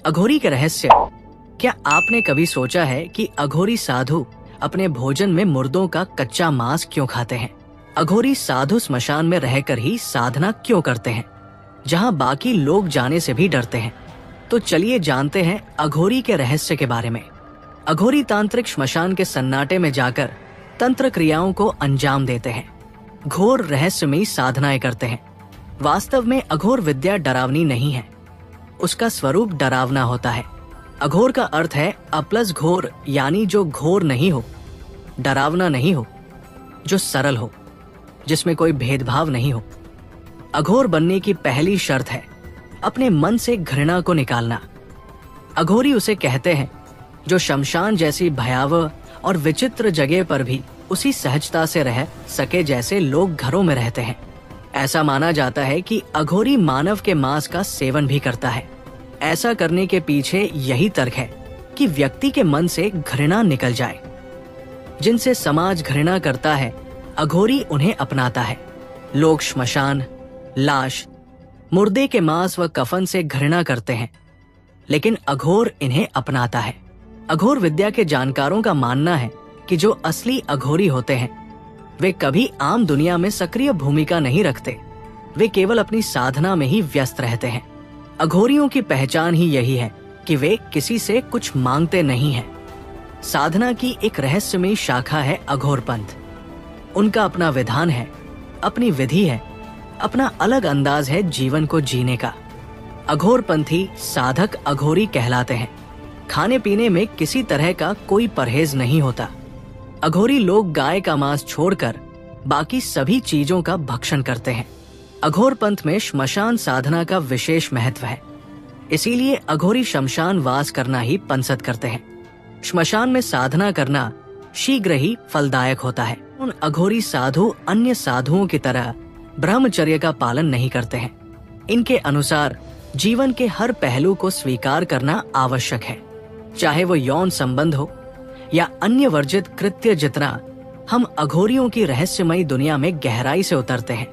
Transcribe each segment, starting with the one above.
अघोरी के रहस्य। क्या आपने कभी सोचा है कि अघोरी साधु अपने भोजन में मुर्दों का कच्चा मांस क्यों खाते हैं? अघोरी साधु स्मशान में रहकर ही साधना क्यों करते हैं, जहां बाकी लोग जाने से भी डरते हैं? तो चलिए जानते हैं अघोरी के रहस्य के बारे में। अघोरी तांत्रिक श्मशान के सन्नाटे में जाकर तंत्र क्रियाओं को अंजाम देते हैं, घोर रहस्यमयी साधनाएं करते हैं। वास्तव में अघोर विद्या डरावनी नहीं है, उसका स्वरूप डरावना होता है। अघोर का अर्थ है अप्लस घोर, यानी जो घोर नहीं हो, डरावना नहीं हो, जो सरल हो, जिसमें कोई भेदभाव नहीं हो। अघोर बनने की पहली शर्त है अपने मन से घृणा को निकालना। अघोरी उसे कहते हैं जो शमशान जैसी भयावह और विचित्र जगह पर भी उसी सहजता से रह सके जैसे लोग घरों में रहते हैं। ऐसा माना जाता है कि अघोरी मानव के मांस का सेवन भी करता है। ऐसा करने के पीछे यही तर्क है कि व्यक्ति के मन से घृणा निकल जाए। जिनसे समाज घृणा करता है, अघोरी उन्हें अपनाता है। लोग श्मशान, लाश, मुर्दे के मांस व कफन से घृणा करते हैं, लेकिन अघोर इन्हें अपनाता है। अघोर विद्या के जानकारों का मानना है कि जो असली अघोरी होते हैं वे कभी आम दुनिया में सक्रिय भूमिका नहीं रखते, वे केवल अपनी साधना में ही व्यस्त रहते हैं। अघोरियों की पहचान ही यही है कि वे किसी से कुछ मांगते नहीं हैं। साधना की एक रहस्यमयी शाखा है अघोर पंथ। उनका अपना विधान है, अपनी विधि है, अपना अलग अंदाज है जीवन को जीने का। अघोर पंथी साधक अघोरी कहलाते हैं। खाने पीने में किसी तरह का कोई परहेज नहीं होता। अघोरी लोग गाय का मांस छोड़कर बाकी सभी चीजों का भक्षण करते हैं। अघोर पंथ में श्मशान साधना का विशेष महत्व है, इसीलिए अघोरी शमशान वास करना ही पसंद करते हैं। श्मशान में साधना करना शीघ्र ही फलदायक होता है। उन अघोरी साधु अन्य साधुओं की तरह ब्रह्मचर्य का पालन नहीं करते हैं। इनके अनुसार जीवन के हर पहलू को स्वीकार करना आवश्यक है, चाहे वो यौन संबंध हो या अन्य वर्जित कृत्य। जितना हम अघोरियों की रहस्यमयी दुनिया में गहराई से उतरते हैं,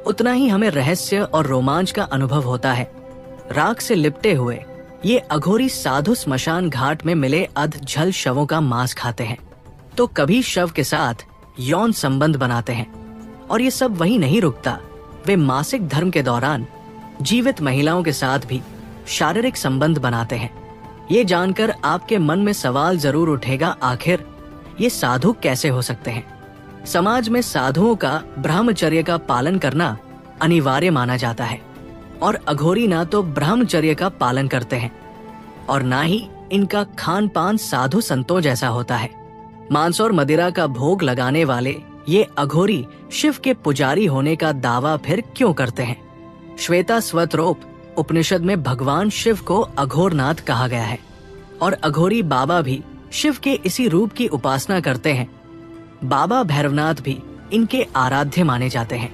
उतना ही हमें रहस्य और रोमांच का अनुभव होता है। राख से लिपटे हुए ये अघोरी साधु स्मशान घाट में मिले अधजल शवों का मांस खाते हैं, तो कभी शव के साथ यौन संबंध बनाते हैं। और ये सब वही नहीं रुकता, वे मासिक धर्म के दौरान जीवित महिलाओं के साथ भी शारीरिक संबंध बनाते हैं। ये जानकर आपके मन में सवाल जरूर उठेगा, आखिर ये साधु कैसे हो सकते हैं? समाज में साधुओं का ब्रह्मचर्य का पालन करना अनिवार्य माना जाता है, और अघोरी ना तो ब्रह्मचर्य का पालन करते हैं और ना ही इनका खान पान साधु संतों जैसा होता है। मांस और मदिरा का भोग लगाने वाले ये अघोरी शिव के पुजारी होने का दावा फिर क्यों करते हैं? श्वेता स्वतरोप उपनिषद में भगवान शिव को अघोरनाथ कहा गया है, और अघोरी बाबा भी शिव के इसी रूप की उपासना करते हैं। बाबा भैरवनाथ भी इनके आराध्य माने जाते हैं।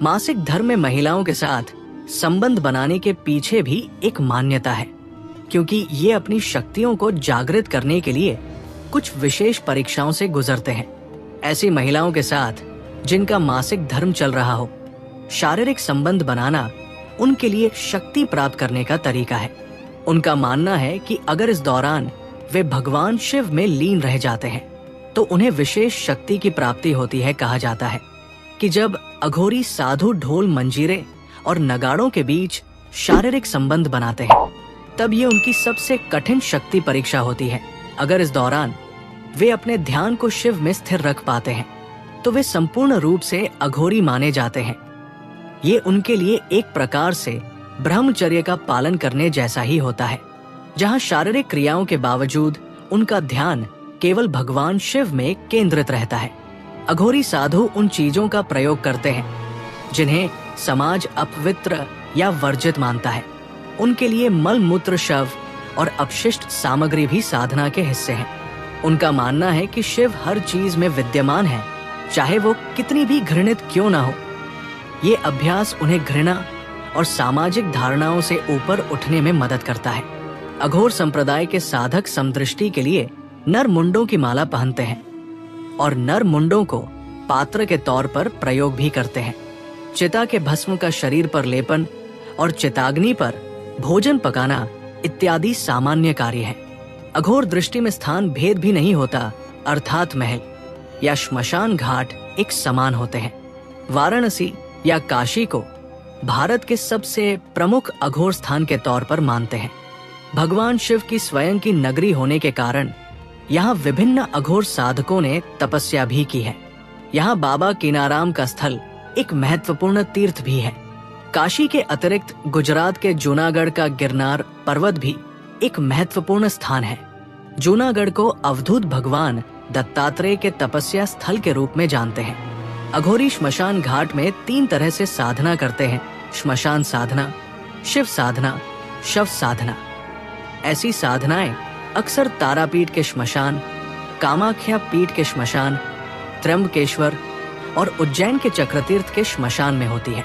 मासिक धर्म में महिलाओं के साथ संबंध बनाने के पीछे भी एक मान्यता है, क्योंकि ये अपनी शक्तियों को जागृत करने के लिए कुछ विशेष परीक्षाओं से गुजरते हैं। ऐसी महिलाओं के साथ जिनका मासिक धर्म चल रहा हो, शारीरिक संबंध बनाना उनके लिए शक्ति प्राप्त करने का तरीका है। उनका मानना है कि अगर इस दौरान वे भगवान शिव में लीन रह जाते हैं तो उन्हें विशेष शक्ति की प्राप्ति होती है। कहा जाता है कि जब अघोरी साधु ढोल मंजीरे और नगाड़ों के बीच शारीरिक संबंध बनाते हैं, तब ये उनकी सबसे कठिन शक्ति परीक्षा होती है। अगर इस दौरान वे अपने ध्यान को शिव में स्थिर रख पाते हैं तो वे संपूर्ण रूप से अघोरी माने जाते हैं। ये उनके लिए एक प्रकार से ब्रह्मचर्य का पालन करने जैसा ही होता है, जहां शारीरिक क्रियाओं के बावजूद उनका ध्यान केवल भगवान शिव में केंद्रित रहता है। अघोरी साधु उन चीजों का प्रयोग करते हैं जिन्हें समाज अपवित्र या वर्जित मानता है। उनके लिए मल मूत्र, शव और अपशिष्ट सामग्री भी साधना के हिस्से हैं। उनका मानना है कि शिव हर चीज में विद्यमान है, चाहे वो कितनी भी घृणित क्यों ना हो। ये अभ्यास उन्हें घृणा और सामाजिक धारणाओं से ऊपर उठने में मदद करता है। अघोर संप्रदाय के साधक समदृष्टि के लिए नर मुंडों की माला पहनते हैं और नर मुंडों को पात्र के तौर पर प्रयोग भी करते हैं। चिता के भस्म का शरीर पर लेपन और चिताग्नि पर भोजन पकाना इत्यादि सामान्य कार्य हैं। अघोर दृष्टि में स्थान भेद भी नहीं होता, अर्थात महल या श्मशान घाट एक समान होते हैं। वाराणसी या काशी को भारत के सबसे प्रमुख अघोर स्थान के तौर पर मानते हैं। भगवान शिव की स्वयं की नगरी होने के कारण यहाँ विभिन्न अघोर साधकों ने तपस्या भी की है। यहाँ बाबा कीनाराम का स्थल एक महत्वपूर्ण तीर्थ भी है। काशी के अतिरिक्त गुजरात के जूनागढ़ का गिरनार पर्वत भी एक महत्वपूर्ण स्थान है। जूनागढ़ को अवधूत भगवान दत्तात्रेय के तपस्या स्थल के रूप में जानते हैं। अघोरी श्मशान घाट में 3 तरह से साधना करते हैं: श्मशान साधना, शिव साधना, शव साधना। ऐसी साधनाएं अक्सर तारापीठ के श्मशान, कामाख्या पीठ के श्मशान, त्र्यंबकेश्वर और उज्जैन के चक्रतीर्थ के श्मशान में होती है।